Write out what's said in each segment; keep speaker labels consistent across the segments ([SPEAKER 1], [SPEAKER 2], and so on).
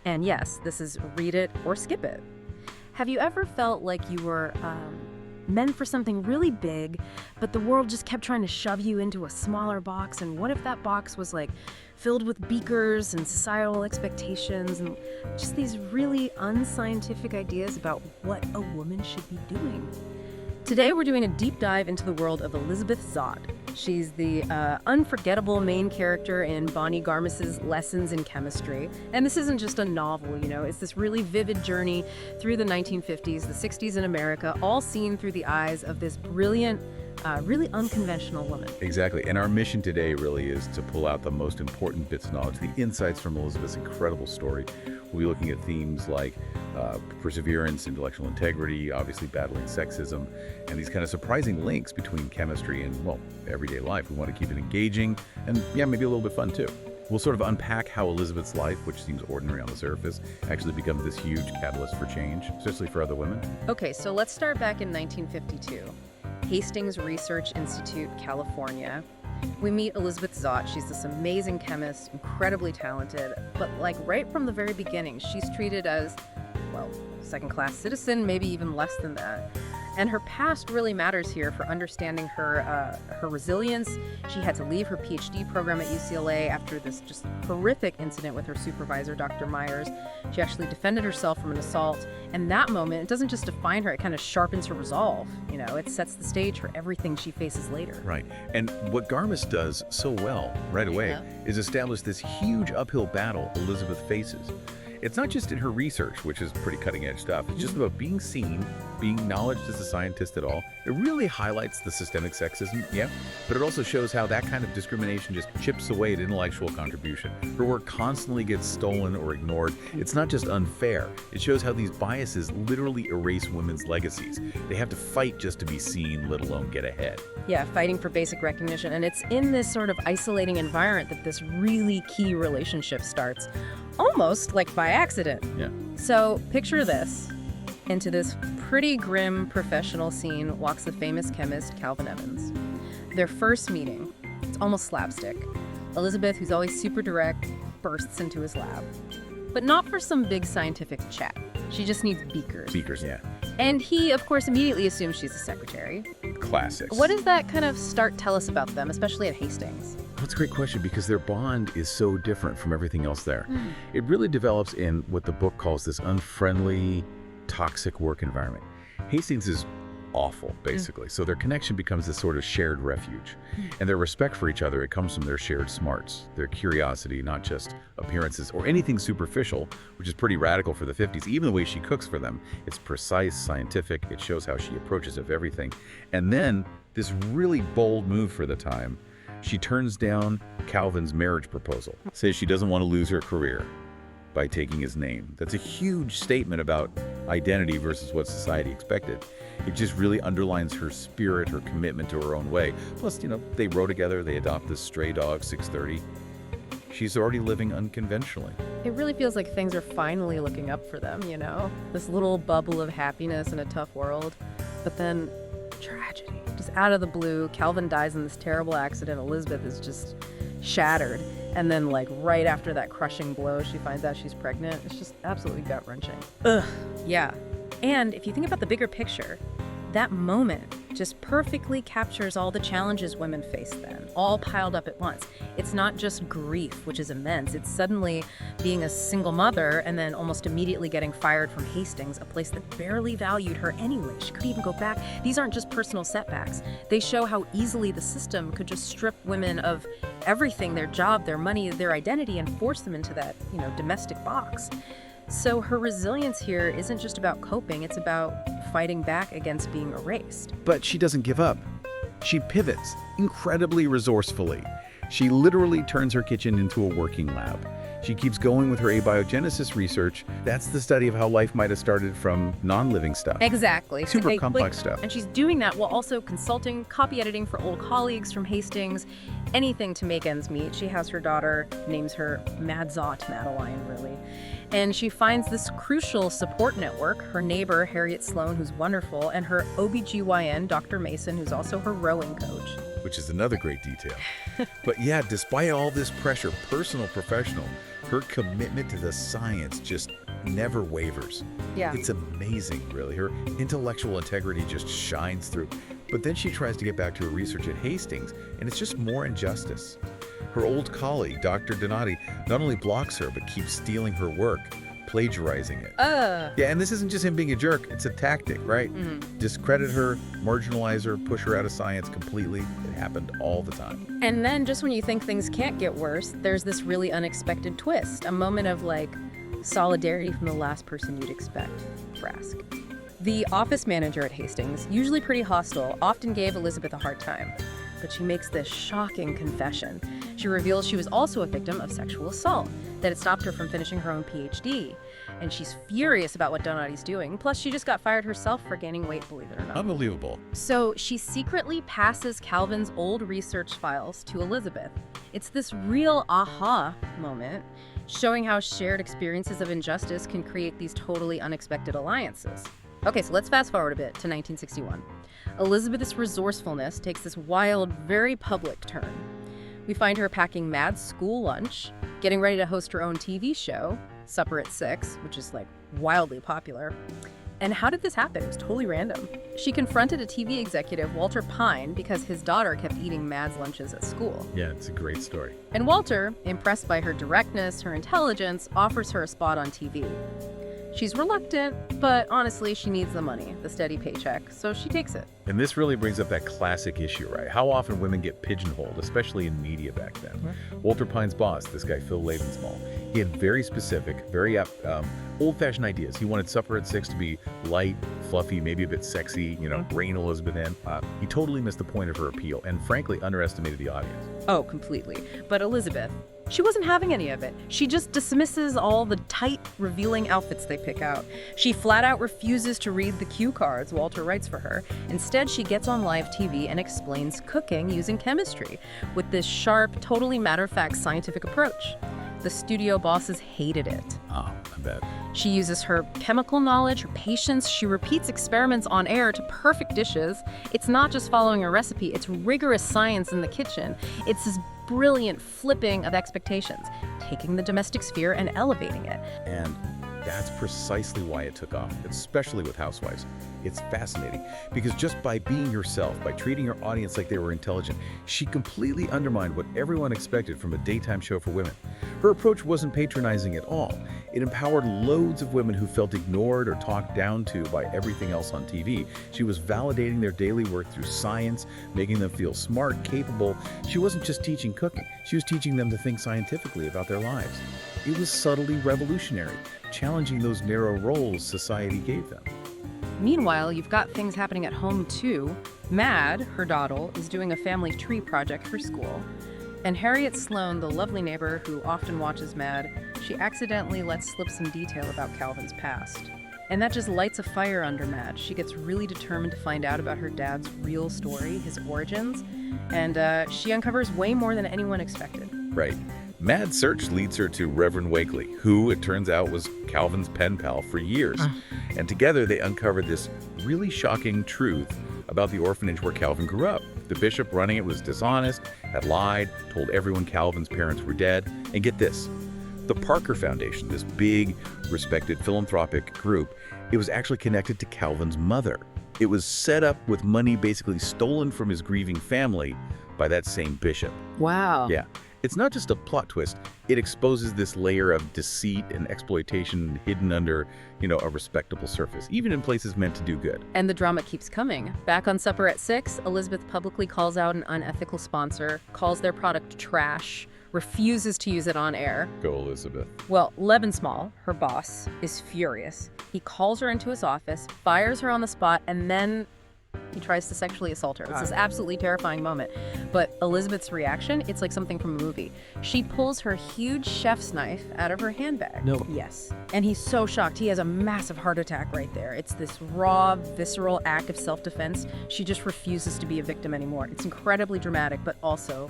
[SPEAKER 1] And yes, this is read it or skip it. Have you ever felt like you were meant for something really big, but the world just kept trying to shove you into a smaller box? And what if that box was like filled with beakers and societal expectations and just these really unscientific ideas about what a woman should be doing? Today we're doing a deep dive into the world of Elizabeth Zott. She's the unforgettable main character in Bonnie Garmus's Lessons in Chemistry. And this isn't just a novel, it's this really vivid journey through the 1950s, the 60s in America, all seen through the eyes of this brilliant, really unconventional woman.
[SPEAKER 2] Exactly. And our mission today really is to pull out the most important bits of knowledge, the insights from Elizabeth's incredible story. We'll be looking at themes like perseverance, intellectual integrity, obviously battling sexism, and these kind of surprising links between chemistry and, well, everyday life. We want to keep it engaging and, yeah, maybe a little bit fun too. We'll sort of unpack how Elizabeth's life, which seems ordinary on the surface, actually becomes this huge catalyst for change, especially for other women.
[SPEAKER 1] Okay, so let's start back in 1952. Hastings Research Institute, California. We meet Elizabeth Zott. She's this amazing chemist, incredibly talented, but like right from the very beginning, she's treated as, well, second-class citizen, maybe even less than that. And her past really matters here for understanding her resilience. She had to leave her PhD program at UCLA after this just horrific incident with her supervisor, Dr. Myers. She actually defended herself from an assault. And that moment, it doesn't just define her, it kind of sharpens her resolve. It sets the stage for everything she faces later.
[SPEAKER 2] Right. And what Garmus does so well right away is establish this huge uphill battle Elizabeth faces. It's not just in her research, which is pretty cutting-edge stuff. It's just about being seen, being acknowledged as a scientist at all. It really highlights the systemic sexism, but it also shows how that kind of discrimination just chips away at intellectual contribution. Her work constantly gets stolen or ignored. It's not just unfair. It shows how these biases literally erase women's legacies. They have to fight just to be seen, let alone get ahead.
[SPEAKER 1] Yeah, fighting for basic recognition. And it's in this sort of isolating environment that this really key relationship starts. Almost like by accident.
[SPEAKER 2] Yeah.
[SPEAKER 1] So picture this. Into this pretty grim professional scene walks the famous chemist Calvin Evans. Their first meeting, it's almost slapstick. Elizabeth, who's always super direct, bursts into his lab. But not for some big scientific chat. She just needs beakers.
[SPEAKER 2] Beakers, yeah.
[SPEAKER 1] And he, of course, immediately assumes she's a secretary.
[SPEAKER 2] Classics.
[SPEAKER 1] What does that kind of start tell us about them, especially at Hastings?
[SPEAKER 2] That's a great question because their bond is so different from everything else there. It really develops in what the book calls this unfriendly, toxic work environment. Hastings is awful, basically. So their connection becomes this sort of shared refuge. And their respect for each other, it comes from their shared smarts, their curiosity, not just appearances or anything superficial, which is pretty radical for the 50s. Even the way she cooks for them, it's precise, scientific. It shows how she approaches of everything. And then this really bold move for the time, she turns down Calvin's marriage proposal, says she doesn't want to lose her career by taking his name. That's a huge statement about identity versus what society expected. It just really underlines her spirit, her commitment to her own way. Plus, they row together, they adopt this stray dog, 630. She's already living unconventionally.
[SPEAKER 1] It really feels like things are finally looking up for them, This little bubble of happiness in a tough world. But then, tragedy. Just out of the blue, Calvin dies in this terrible accident. Elizabeth is just shattered. And then, right after that crushing blow, she finds out she's pregnant. It's just absolutely gut-wrenching. Ugh. Yeah. And if you think about the bigger picture, that moment just perfectly captures all the challenges women face then, all piled up at once. It's not just grief, which is immense. It's suddenly being a single mother and then almost immediately getting fired from Hastings, a place that barely valued her anyway. She could even go back. These aren't just personal setbacks. They show how easily the system could just strip women of everything, their job, their money, their identity, and force them into that, domestic box. So her resilience here isn't just about coping, it's about fighting back against being erased.
[SPEAKER 2] But she doesn't give up. She pivots incredibly resourcefully. She literally turns her kitchen into a working lab. She keeps going with her abiogenesis research. That's the study of how life might have started from non-living stuff.
[SPEAKER 1] Exactly.
[SPEAKER 2] Super complex stuff.
[SPEAKER 1] And she's doing that while also consulting, copy editing for old colleagues from Hastings, anything to make ends meet. She has her daughter, names her Mad Zott, Madeline, really. And she finds this crucial support network, her neighbor, Harriet Sloan, who's wonderful, and her OBGYN, Dr. Mason, who's also her rowing coach.
[SPEAKER 2] Which is another great detail. But yeah, despite all this pressure, personal, professional, Her commitment to the science just never wavers.
[SPEAKER 1] Yeah.
[SPEAKER 2] It's amazing, really. Her intellectual integrity just shines through. But then she tries to get back to her research at Hastings, and it's just more injustice. Her old colleague, Dr. Donati, not only blocks her, but keeps stealing her work, plagiarizing it. Yeah, and this isn't just him being a jerk. It's a tactic, right? Discredit her, marginalize her, push her out of science completely. It happened all the time.
[SPEAKER 1] And then just when you think things can't get worse, there's this really unexpected twist. A moment of, like, solidarity from the last person you'd expect. Brask. The office manager at Hastings, usually pretty hostile, often gave Elizabeth a hard time. But she makes this shocking confession. She reveals she was also a victim of sexual assault, that it stopped her from finishing her own PhD. And she's furious about what Donati's doing. Plus, she just got fired herself for gaining weight, believe it or not.
[SPEAKER 2] Unbelievable.
[SPEAKER 1] So she secretly passes Calvin's old research files to Elizabeth. It's this real aha moment, showing how shared experiences of injustice can create these totally unexpected alliances. Okay, so let's fast forward a bit to 1961. Elizabeth's resourcefulness takes this wild, very public turn. We find her packing Mad's school lunch, getting ready to host her own TV show, Supper at 6, which is like wildly popular. And how did this happen? It was totally random. She confronted a TV executive, Walter Pine, because his daughter kept eating Mad's lunches at school.
[SPEAKER 2] Yeah, it's a great story.
[SPEAKER 1] And Walter, impressed by her directness, her intelligence, offers her a spot on TV. She's reluctant, but honestly, she needs the money, the steady paycheck, so she takes it.
[SPEAKER 2] And this really brings up that classic issue, right? How often women get pigeonholed, especially in media back then. Walter Pine's boss, this guy Phil Lebensmall, he had very specific, very old-fashioned ideas. He wanted Supper at 6 to be light, fluffy, maybe a bit sexy, rein Elizabeth in. He totally missed the point of her appeal and frankly underestimated the audience.
[SPEAKER 1] Oh, completely. But Elizabeth, she wasn't having any of it. She just dismisses all the tight, revealing outfits they pick out. She flat out refuses to read the cue cards Walter writes for her. Instead, she gets on live TV and explains cooking using chemistry with this sharp, totally matter-of-fact scientific approach. The studio bosses hated it.
[SPEAKER 2] Oh, I bet.
[SPEAKER 1] She uses her chemical knowledge, her patience. She repeats experiments on air to perfect dishes. It's not just following a recipe, it's rigorous science in the kitchen. It's this brilliant flipping of expectations, taking the domestic sphere and elevating it.
[SPEAKER 2] And that's precisely why it took off, especially with housewives. It's fascinating because just by being herself, by treating her audience like they were intelligent, she completely undermined what everyone expected from a daytime show for women. Her approach wasn't patronizing at all. It empowered loads of women who felt ignored or talked down to by everything else on TV. She was validating their daily work through science, making them feel smart, capable. She wasn't just teaching cooking. She was teaching them to think scientifically about their lives. It was subtly revolutionary, challenging those narrow roles society gave them.
[SPEAKER 1] Meanwhile, you've got things happening at home too. Mad, her daughter, is doing a family tree project for school. And Harriet Sloan, the lovely neighbor who often watches Mad, she accidentally lets slip some detail about Calvin's past. And that just lights a fire under Mad. She gets really determined to find out about her dad's real story, his origins, and she uncovers way more than anyone expected.
[SPEAKER 2] Right. Mad's search leads her to Reverend Wakely, who, it turns out, was Calvin's pen pal for years. And together they uncovered this really shocking truth about the orphanage where Calvin grew up. The bishop running it was dishonest, had lied, told everyone Calvin's parents were dead. And get this, the Parker Foundation, this big, respected philanthropic group, it was actually connected to Calvin's mother. It was set up with money basically stolen from his grieving family by that same bishop.
[SPEAKER 1] Wow.
[SPEAKER 2] Yeah. It's not just a plot twist. It exposes this layer of deceit and exploitation hidden under, a respectable surface, even in places meant to do good.
[SPEAKER 1] And the drama keeps coming. Back on Supper at 6, Elizabeth publicly calls out an unethical sponsor, calls their product trash, refuses to use it on air.
[SPEAKER 2] Go, Elizabeth.
[SPEAKER 1] Well, Lebensmall, her boss, is furious. He calls her into his office, fires her on the spot, and then he tries to sexually assault her. It's this absolutely terrifying moment. But Elizabeth's reaction, it's like something from a movie. She pulls her huge chef's knife out of her handbag.
[SPEAKER 2] No.
[SPEAKER 1] Yes. And he's so shocked. He has a massive heart attack right there. It's this raw, visceral act of self-defense. She just refuses to be a victim anymore. It's incredibly dramatic, but also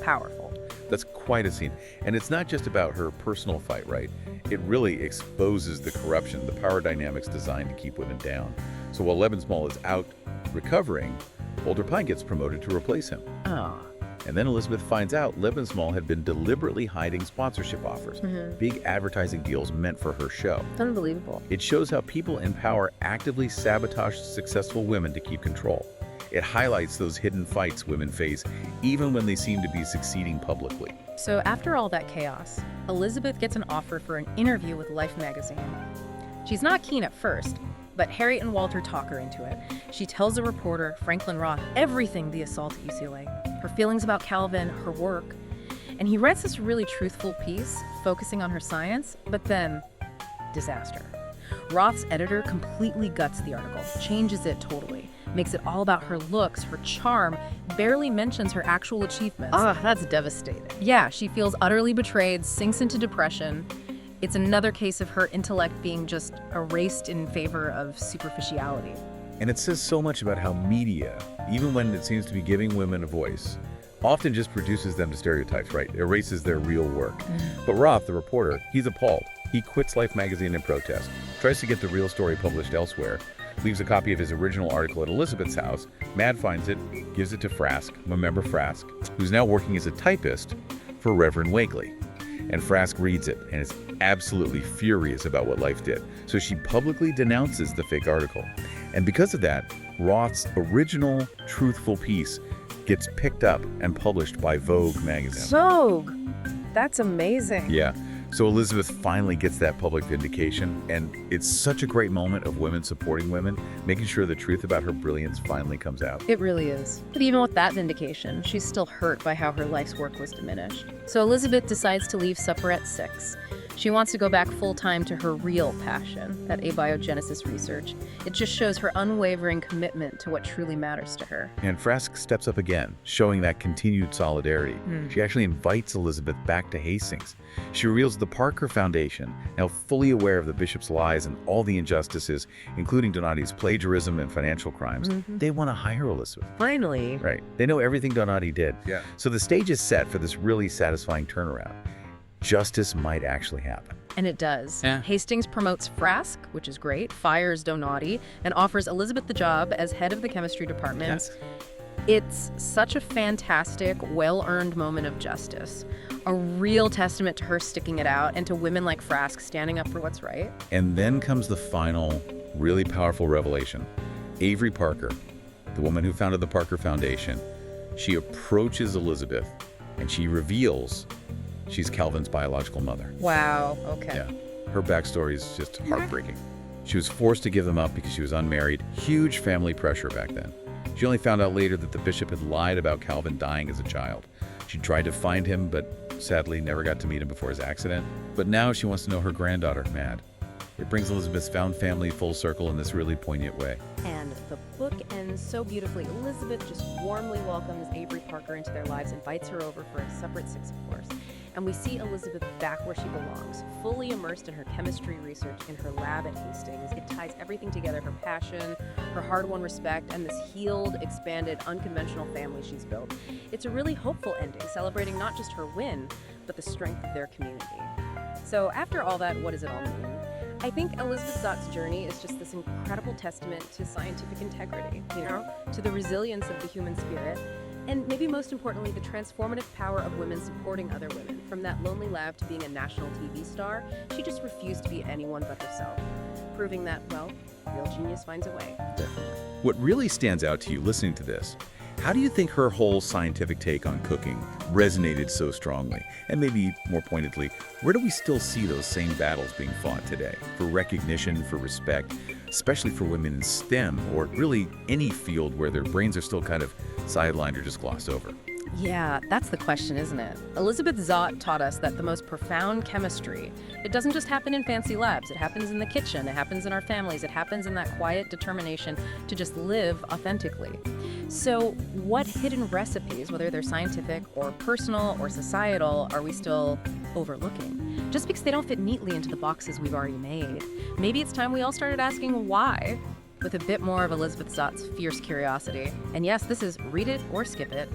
[SPEAKER 1] powerful.
[SPEAKER 2] That's quite a scene. And it's not just about her personal fight, right? It really exposes the corruption, the power dynamics designed to keep women down. So while Lebensmall is out recovering, Walter Pine gets promoted to replace him.
[SPEAKER 1] Oh.
[SPEAKER 2] And then Elizabeth finds out Lebensmal had been deliberately hiding sponsorship offers, big advertising deals meant for her show.
[SPEAKER 1] Unbelievable.
[SPEAKER 2] It shows how people in power actively sabotage successful women to keep control. It highlights those hidden fights women face, even when they seem to be succeeding publicly.
[SPEAKER 1] So after all that chaos, Elizabeth gets an offer for an interview with Life magazine. She's not keen at first, but Harry and Walter talk her into it. She tells the reporter, Franklin Roth, everything the assault at UCLA, her feelings about Calvin, her work. And he writes this really truthful piece, focusing on her science, but then disaster. Roth's editor completely guts the article, changes it totally, makes it all about her looks, her charm, barely mentions her actual achievements. That's devastating. Yeah, she feels utterly betrayed, sinks into depression. It's another case of her intellect being just erased in favor of superficiality.
[SPEAKER 2] And it says so much about how media, even when it seems to be giving women a voice, often just reduces them to stereotypes, right? Erases their real work. But Roth, the reporter, he's appalled. He quits Life magazine in protest, tries to get the real story published elsewhere, leaves a copy of his original article at Elizabeth's house. Mad finds it, gives it to Frask, remember Frask, who's now working as a typist for Reverend Wakely. And Frask reads it and is absolutely furious about what Life did. So she publicly denounces the fake article. And because of that, Roth's original truthful piece gets picked up and published by Vogue magazine.
[SPEAKER 1] Vogue! That's amazing.
[SPEAKER 2] Yeah. So Elizabeth finally gets that public vindication, and it's such a great moment of women supporting women, making sure the truth about her brilliance finally comes out.
[SPEAKER 1] It really is. But even with that vindication, she's still hurt by how her life's work was diminished. So Elizabeth decides to leave supper at 6. She wants to go back full-time to her real passion, that abiogenesis research. It just shows her unwavering commitment to what truly matters to her.
[SPEAKER 2] And Frask steps up again, showing that continued solidarity. She actually invites Elizabeth back to Hastings. She reveals the Parker Foundation, now fully aware of the bishop's lies and all the injustices, including Donati's plagiarism and financial crimes. They want to hire Elizabeth.
[SPEAKER 1] Finally.
[SPEAKER 2] Right. They know everything Donati did.
[SPEAKER 3] Yeah.
[SPEAKER 2] So the stage is set for this really satisfying turnaround. Justice might actually happen.
[SPEAKER 1] And it does.
[SPEAKER 3] Yeah.
[SPEAKER 1] Hastings promotes Frask, which is great, fires Donati, and offers Elizabeth the job as head of the chemistry department.
[SPEAKER 3] Yes.
[SPEAKER 1] It's such a fantastic, well-earned moment of justice. A real testament to her sticking it out and to women like Frask standing up for what's right.
[SPEAKER 2] And then comes the final, really powerful revelation. Avery Parker, the woman who founded the Parker Foundation, she approaches Elizabeth and she reveals she's Calvin's biological mother.
[SPEAKER 1] Wow, okay.
[SPEAKER 2] Yeah. Her backstory is just heartbreaking. She was forced to give them up because she was unmarried. Huge family pressure back then. She only found out later that the bishop had lied about Calvin dying as a child. She tried to find him, but sadly never got to meet him before his accident. But now she wants to know her granddaughter, Mad. It brings Elizabeth's found family full circle in this really poignant way.
[SPEAKER 1] And the book ends so beautifully. Elizabeth just warmly welcomes Avery Parker into their lives, invites her over for a separate 6th course. And we see Elizabeth back where she belongs, fully immersed in her chemistry research in her lab at Hastings. It ties everything together, her passion, her hard-won respect, and this healed, expanded, unconventional family she's built. It's a really hopeful ending, celebrating not just her win, but the strength of their community. So after all that, what does it all mean? I think Elizabeth Zott's journey is just this incredible testament to scientific integrity, to the resilience of the human spirit, and maybe most importantly, the transformative power of women supporting other women. From that lonely lab to being a national TV star, she just refused to be anyone but herself, proving that, well, real genius finds a way.
[SPEAKER 2] Definitely. What really stands out to you listening to this, how do you think her whole scientific take on cooking resonated so strongly? And maybe more pointedly, where do we still see those same battles being fought today? For recognition, for respect, especially for women in STEM, or really any field where their brains are still kind of sidelined or just glossed over?
[SPEAKER 1] Yeah, that's the question, isn't it? Elizabeth Zott taught us that the most profound chemistry, it doesn't just happen in fancy labs. It happens in the kitchen. It happens in our families. It happens in that quiet determination to just live authentically. So what hidden recipes, whether they're scientific or personal or societal, are we still overlooking? Just because they don't fit neatly into the boxes we've already made. Maybe it's time we all started asking why, with a bit more of Elizabeth Zott's fierce curiosity. And yes, this is Read It or Skip It.